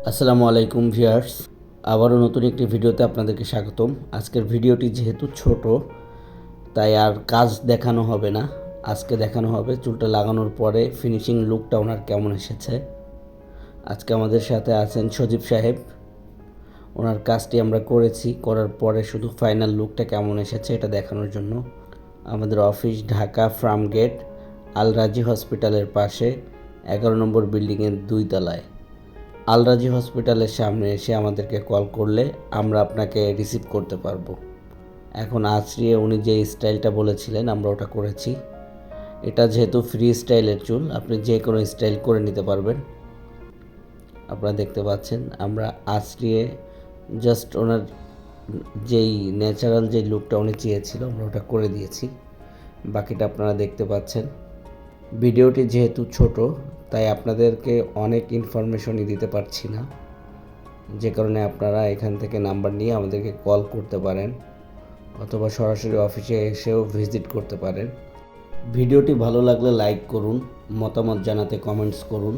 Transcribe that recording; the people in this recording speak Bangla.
আসসালামু আলাইকুম ভিউয়ার্স, আবারও নতুন একটি ভিডিওতে আপনাদেরকে স্বাগতম। আজকের ভিডিওটি যেহেতু ছোট, তাই আর কাজ দেখানো হবে না। আজকে দেখানো হবে চুলটা লাগানোর পরে ফিনিশিং লুকটা ওনার কেমন এসেছে। আজকে আমাদের সাথে আছেন সজীব সাহেব। ওনার কাজটি আমরা করেছি, করার পরে শুধু ফাইনাল লুকটা কেমন এসেছে এটা দেখানোর জন্য। আমাদের অফিস ঢাকা ফার্মগেট আল রাজি হসপিটালের পাশে 11 নম্বর বিল্ডিংয়ের 2 তলায়। আল রাজি হসপিটালের সামনে এসে আমাদেরকে কল করলে আমরা আপনাকে রিসিভ করতে পারবো। এখন আছড়িয়ে উনি যে স্টাইলটা বলেছিলেন আমরা ওটা করেছি। এটা যেহেতু ফ্রি স্টাইলের চুল, আপনি যে কোনো স্টাইল করে নিতে পারবেন। আপনারা দেখতে পাচ্ছেন আমরা আছড়িয়ে জাস্ট ওনার যেই ন্যাচারাল যে লুকটা উনি চেয়েছিল আমরা ওটা করে দিয়েছি। বাকিটা আপনারা দেখতে পাচ্ছেন। ভিডিওটি যেহেতু ছোট, তাই আপনাদেরকে অনেক ইনফরমেশনই দিতে পারছি না, যে কারণে আপনারা এখান থেকে নাম্বার নিয়ে আমাদেরকে কল করতে পারেন অথবা সরাসরি অফিসে এসেও ভিজিট করতে পারেন। ভিডিওটি ভালো লাগলে লাইক করুন, মতামত জানাতে কমেন্টস করুন।